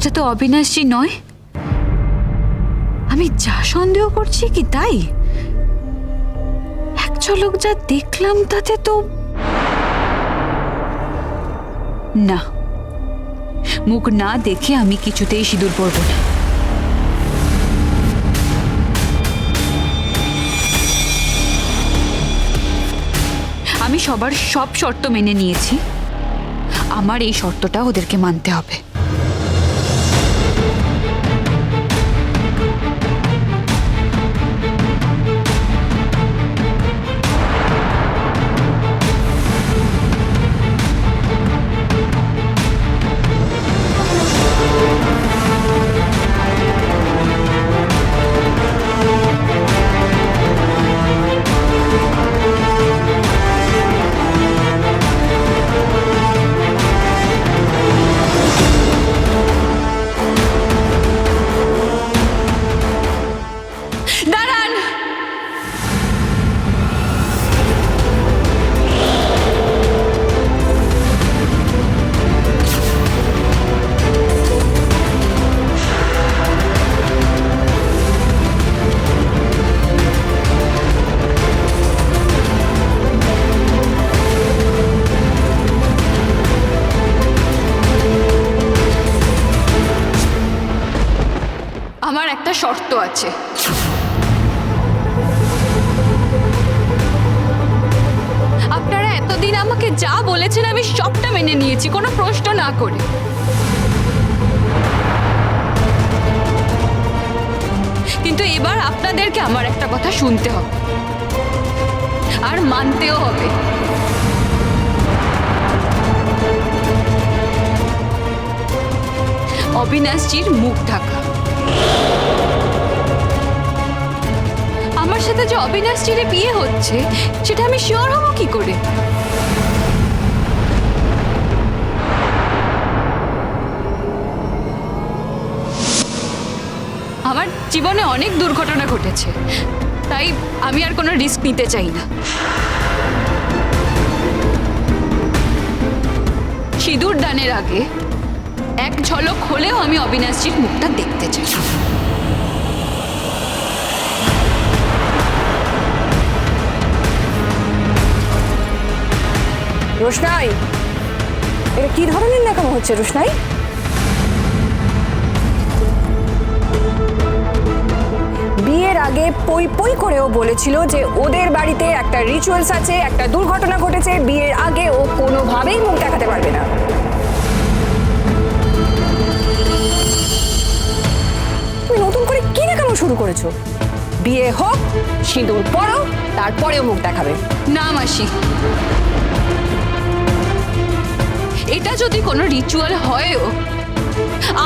এটা তো অবিনাশজি নয়। আমি যা সন্দেহ করছি কি তাই? এক ঝলক যা দেখলাম তাতে তো না, মুখ না দেখে আমি কিছুতেই সিঁদুর পরব না। আমি সবার সব শর্ত মেনে নিয়েছি, আমার এই শর্তটা ওদেরকে মানতে হবে। আমার একটা শর্ত আছে। আপনারা এতদিন আমাকে যা বলেছেন আমি সবটা মেনে নিয়েছি, কোনো প্রশ্ন না করে। কিন্তু এবার আপনাদেরকে আমার একটা কথা শুনতে হবে আর মানতেও হবে। অবিনাশজির মুখ ঢাকা। আমার সাথে যে অবিনাশজির বিয়ে হচ্ছে সেটা আমি শিওর হব কি করে? আমার জীবনে অনেক দুর্ঘটনা ঘটেছে, তাই আমি আর কোনো রিস্ক নিতে চাই না। সিঁদুর দানের আগে এক ঝলক হলেও আমি অবিনাশজির মুখটা দেখতে চাই। রোশনাই, এটা কি ধরনের ন্যাকামো হচ্ছে রোশনাই? বিয়ের আগে পই পই করেও বলেছিল যে ওদের বাড়িতে একটা রিচুয়ালস আছে, একটা দুর্ঘটনা ঘটেছে, বিয়ের আগে ও কোনোভাবেই মুখ দেখাতে পারবে না। তুমি নতুন করে কি ন্যাকামো শুরু করেছো? বিয়ে হোক, সিঁদুর পরো, তারপরেও মুখ দেখাবে। না মাসি, এটা যদি কোনো রিচুয়াল হয়ও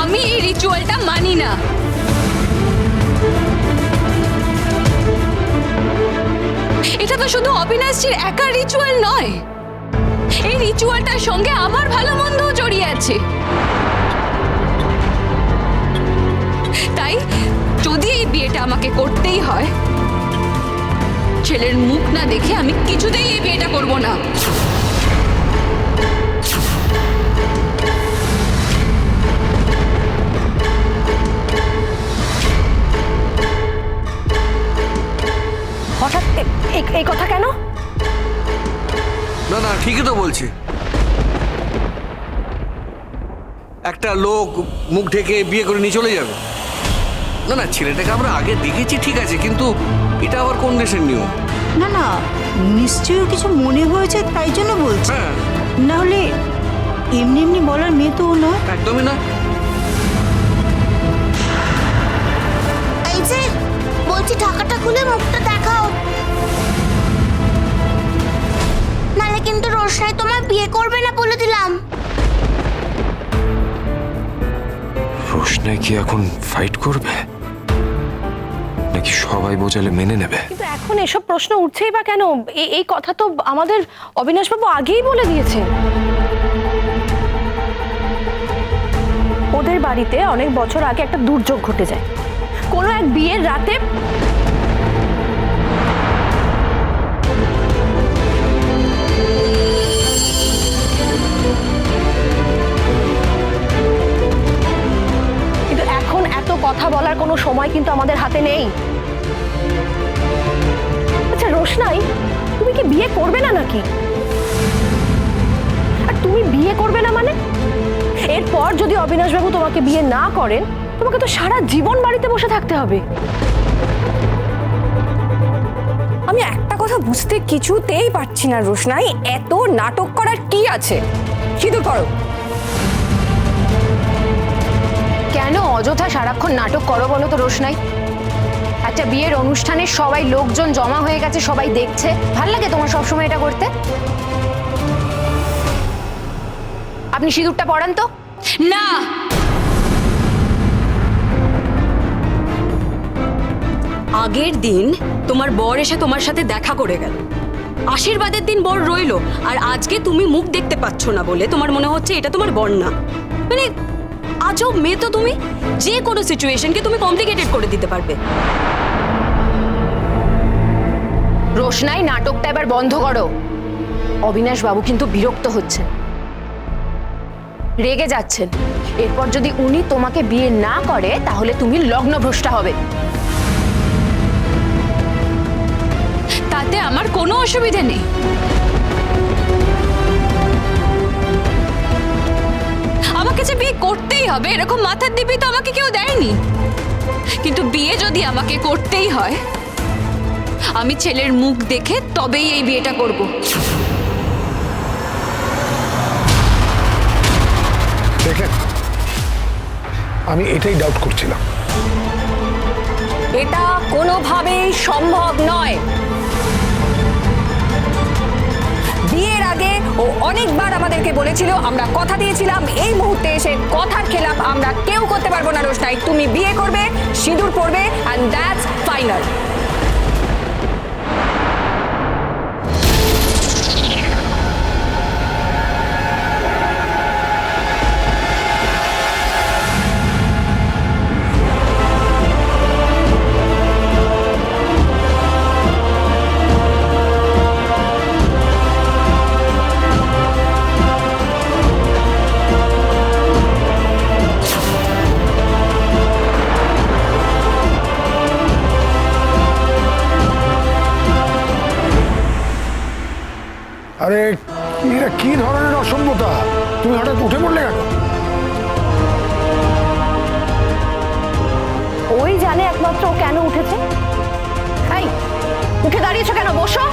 আমি এই রিচুয়ালটা মানি না। এটা তো শুধু অবিনাশজির একার রিচুয়াল নয়, এই রিচুয়ালটার সঙ্গে আমার ভালো মন্দও জড়িয়ে আছে। তাই যদি এই বিয়েটা আমাকে করতেই হয়, ছেলের মুখ না দেখে আমি কিছুতেই এই বিয়েটা করব না। হঠাৎ এই কথা কেন? না না, ঠিকই তো বলছি। একটা লোক মুখ ঢেকে বিয়ে করে নিয়ে চলে যাবে? না না, ছেলেটাকে আমরা আগে দেখেছি ঠিক আছে, কিন্তু এটা আবার কোন দেশের নিয়ম? না না, নিশ্চয়ই কিছু মনে হয়েছে তাই জন্য বলছি। হ্যাঁ, না হলে এমনি এমনি বলার মেয়ে তো ও নয়। একদমই না। এই যে বলছি, ঢাকাটা খুলে মুখটা দেখাও, নালে কিন্তু রোশনাই তোমার বিয়ে করবে না বলে দিলাম। রোশনাই কি এখন ফাইট করবে, নাকি সবাই বোঝালে মেনে নেবে? কিন্তু এখন এসব প্রশ্ন উঠছেই বা কেন? এই কথা তো আমাদের অবিনাশবাবু আগেই বলে দিয়েছেন। ওদের বাড়িতে অনেক বছর আগে একটা দুর্যোগ ঘটে যায়, কোনো এক বিয়ের রাতে বলার কোনো সময় কিন্তু আমাদের হাতে নেই। আচ্ছা রোশনাই, তুমি কি বিয়ে করবে না নাকি? আর তুমি বিয়ে করবে না মানে এরপর যদি অবিনাশবাবু তোমাকে বিয়ে না করেন, তোমাকে তো সারা জীবন বাড়িতে বসে থাকতে হবে। আমি একটা কথা বুঝতে কিছুতেই পারছি না রোশনাই, এত নাটক করার কি আছে? সিঁদুর পরো। কেন অযথা সারাক্ষণ নাটক করো বলো তো রোশনাই? একটা বিয়ের অনুষ্ঠানে সবাই লোকজন জমা হয়ে গেছে, সবাই দেখছে, ভাল লাগে তোমার সবসময় এটা করতে? আপনি সিঁদুরটা পরান তো। না, আগের দিন তোমার বর এসে তোমার সাথে দেখা করে গেল, আশীর্বাদের দিন বর রইলো, আর আজকে তুমি মুখ দেখতে পাচ্ছ না বলে তোমার মনে হচ্ছে এটা তোমার বর না। মানে আজব মেয়ে তো তুমি, যে কোনো সিচুয়েশনকে তুমি কমপ্লিকেটেড করে দিতে পারবে। রোশনাই, নাটকটা এবার বন্ধ করো। অবিনাশ বাবু কিন্তু বিরক্ত হচ্ছেন, রেগে যাচ্ছেন। এরপর যদি উনি তোমাকে বিয়ে না করে তাহলে তুমি লগ্নভ্রষ্টা হবে। তাতে আমার কোনো অসুবিধা নেই। আমাকে যে বিয়ে করতেই হবে এরকম মাথার দিব্যি তো আমাকে কেউ দেয়নি। কিন্তু বিয়ে যদি আমাকে করতেই হয়, আমি ছেলের মুখ দেখে তবেই এই বিয়েটা করব। দেখেন, আমি এটাই ডাউট করছিলাম। এটা কোনোভাবেই সম্ভব নয়। বিয়ের আগে ও অনেকবার আমাদেরকে বলেছিল, আমরা কথা দিয়েছিলাম, এই মুহূর্তে এসে কথার খেলাপ আমরা কেউ করতে পারবো না রোশনাই। তুমি বিয়ে করবে, সিঁদুর পরবে, এন্ড দ্যাটস ফাইনাল। আরে এটা কি ধরনের অসভ্যতা? তুমি হঠাৎ উঠে পড়লে কেন? ওই জানে একমাত্র ও কেন উঠেছে। এই, উঠে দাঁড়িয়েছো কেন? বসো।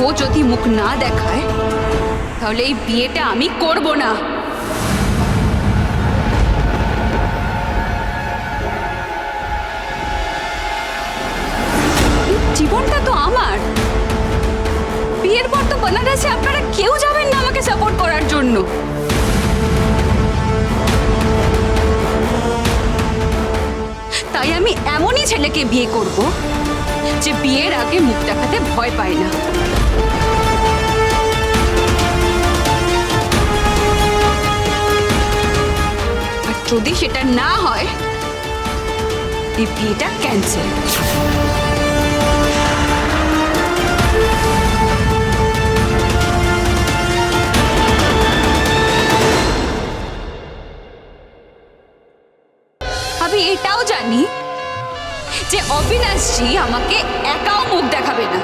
ও যদি মুখ না দেখায় তাহলে এই বিয়েটা আমি করব না। জীবনটা তো আমার। বিয়ের পর তো বেনারসে আপনারা কেউ যাবেন না আমাকে সাপোর্ট করার জন্য। তাই আমি এমনই ছেলেকে বিয়ে করব যে বিয়ের আগে মুখ দেখাতে ভয় পায় না। আর যদি সেটা না হয়, এই বিয়েটা ক্যান্সেল। আমি এটাও জানি যে অবিনাশজি আমাকে একাও মুখ দেখাবে না।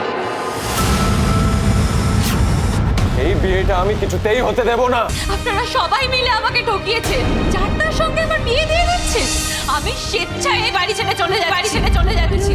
এই বিয়েটা আমি কিছুতেই হতে দেব না। আপনারা সবাই মিলে আমাকে ঠকিয়েছেন, যারটার সঙ্গে আমার বিয়ে দিয়ে দিচ্ছেন। আমি স্বেচ্ছায় এই বাড়ি ছেড়ে চলে যাচ্ছি।